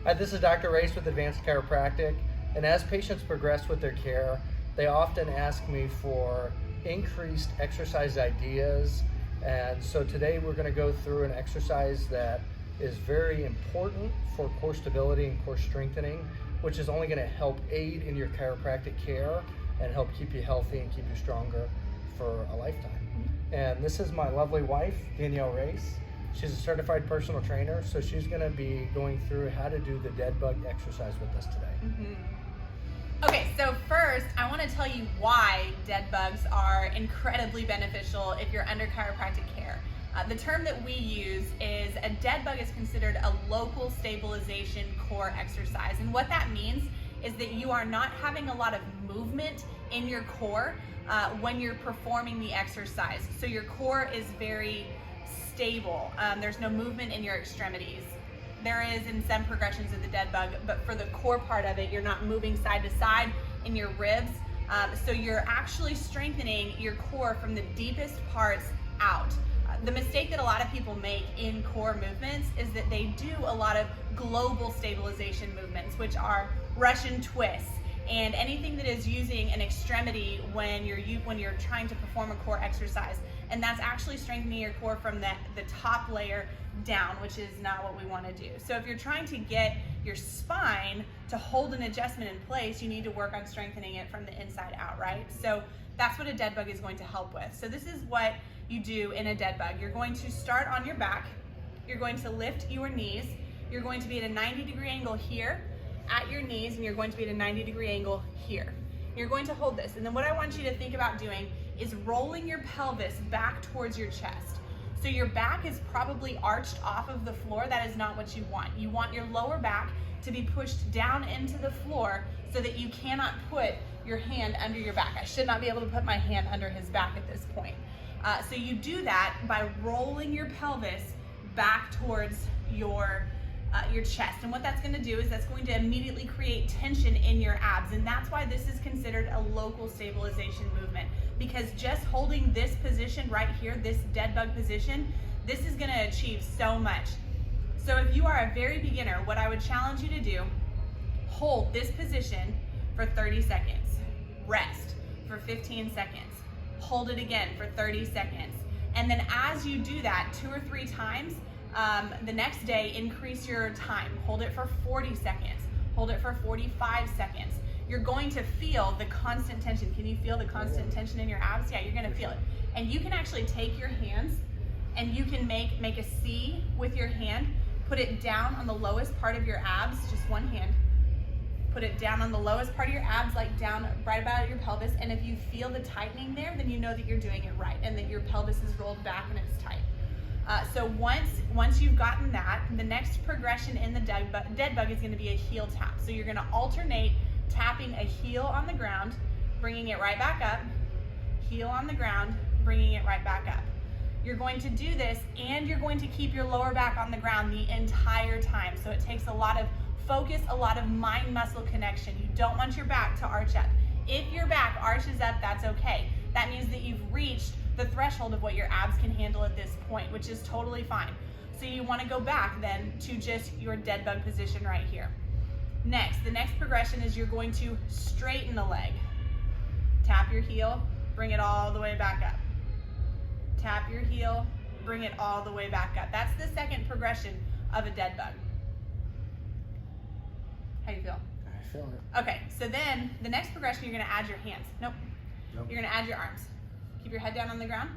Hi, this is Dr. Raesz with Advanced Chiropractic, and as patients progress with their care, they often ask me for increased exercise ideas, and so today we're going to go through an exercise that is very important for core stability and core strengthening, which is only going to help aid in your chiropractic care and help keep you healthy and keep you stronger for a lifetime. And this is my lovely wife, Danielle Raesz. She's a certified personal trainer, so she's going to be going through how to do the dead bug exercise with us today. Okay, so first I want to tell you why dead bugs are incredibly beneficial if you're under chiropractic care. The term that we use is a dead bug is considered a local stabilization core exercise, and what that means is that you are not having a lot of movement in your core when you're performing the exercise. So your core is very stable. There's no movement in your extremities. There is in some progressions of the dead bug, but for the core part of it, you're not moving side to side in your ribs. So you're actually strengthening your core from the deepest parts out. The mistake that a lot of people make in core movements is that they do a lot of global stabilization movements, which are Russian twists and anything that is using an extremity when you're trying to perform a core exercise. And that's actually strengthening your core from the top layer down, which is not what we want to do. So if you're trying to get your spine to hold an adjustment in place, you need to work on strengthening it from the inside out, right? So that's what a dead bug is going to help with. So this is what you do in a dead bug. You're going to start on your back. You're going to lift your knees. You're going to be at a 90-degree angle here at your knees, and you're going to be at a 90-degree angle here. You're going to hold this, and then what I want you to think about doing is rolling your pelvis back towards your chest. So your back is probably arched off of the floor. That is not what you want. You want your lower back to be pushed down into the floor so that you cannot put your hand under your back. I should not be able to put my hand under his back at this point. So you do that by rolling your pelvis back towards your chest. And what that's going to do is that's going to immediately create tension in your abs. And that's why this is considered a local stabilization movement, because just holding this position right here, this dead bug position, this is going to achieve so much. So if you are a very beginner, what I would challenge you to do, hold this position for 30 seconds, rest for 15 seconds, hold it again for 30 seconds. And then as you do that 2 or 3 times, the next day, increase your time. Hold it for 40 seconds. Hold it for 45 seconds. You're going to feel the constant tension. Can you feel the constant tension in your abs? Yeah, you're going to feel it. And you can actually take your hands and you can make a C with your hand. Put it down on the lowest part of your abs, just one hand. Put it down on the lowest part of your abs, like down right about your pelvis. And if you feel the tightening there, then you know that you're doing it right and that your pelvis is rolled back and it's tight. So once you've gotten that, the next progression in the dead bug is going to be a heel tap. So you're going to alternate tapping a heel on the ground, bringing it right back up, heel on the ground, bringing it right back up. You're going to do this and you're going to keep your lower back on the ground the entire time. So it takes a lot of focus, a lot of mind-muscle connection. You don't want your back to arch up. If your back arches up, that's okay. That means that you've reached the threshold of what your abs can handle at this point, which is totally fine. So you want to go back then to just your dead bug position right here. Next, the next progression is you're going to straighten the leg. Tap your heel, bring it all the way back up. Tap your heel, bring it all the way back up. That's the second progression of a dead bug. How do you feel? I feel it. Okay, so then the next progression, you're going to add your hands. Nope. You're going to add your arms. Keep your head down on the ground.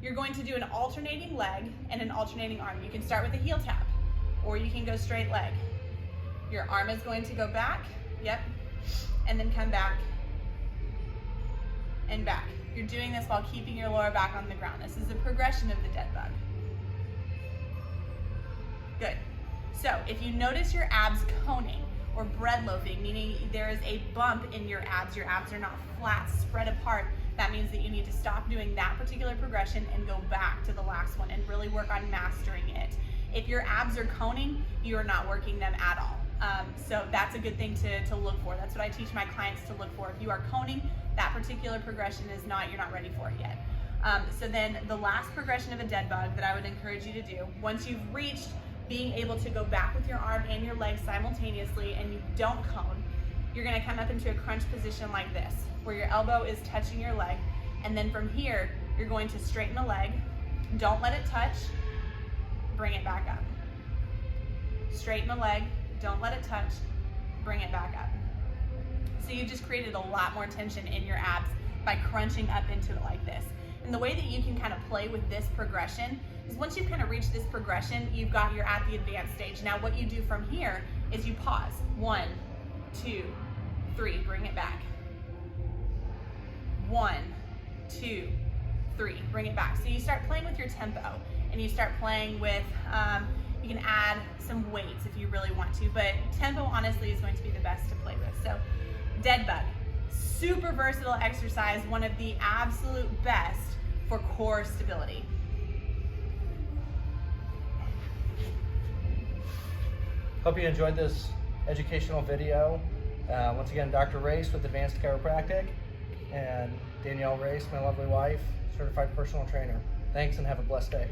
You're going to do an alternating leg and an alternating arm. You can start with a heel tap, or you can go straight leg. Your arm is going to go back, yep, and then come back and back. You're doing this while keeping your lower back on the ground. This is a progression of the dead bug. Good. So if you notice your abs coning or bread loafing, meaning there is a bump in your abs are not flat, spread apart, that means that you need to stop doing that particular progression and go back to the last one and really work on mastering it. If your abs are coning, you are not working them at all. So that's a good thing to look for. That's what I teach my clients to look for. If you are coning, that particular progression is not, you're not ready for it yet. So then the last progression of a dead bug that I would encourage you to do, once you've reached being able to go back with your arm and your leg simultaneously, and you don't cone. You're gonna come up into a crunch position like this, where your elbow is touching your leg, and then from here, you're going to straighten the leg, don't let it touch, bring it back up. Straighten the leg, don't let it touch, bring it back up. So you just created a lot more tension in your abs by crunching up into it like this. And the way that you can kind of play with this progression is once you've kind of reached this progression, you're at the advanced stage. Now what you do from here is you pause. 1, 2, 3, bring it back. 1, 2, 3, bring it back. So you start playing with your tempo, and you start playing with, you can add some weights if you really want to, but tempo honestly is going to be the best to play with. So dead bug, super versatile exercise, one of the absolute best for core stability. Hope you enjoyed this educational video. Once again, Dr. Raesz with Advanced Chiropractic, and Danielle Raesz, my lovely wife, certified personal trainer. Thanks and have a blessed day.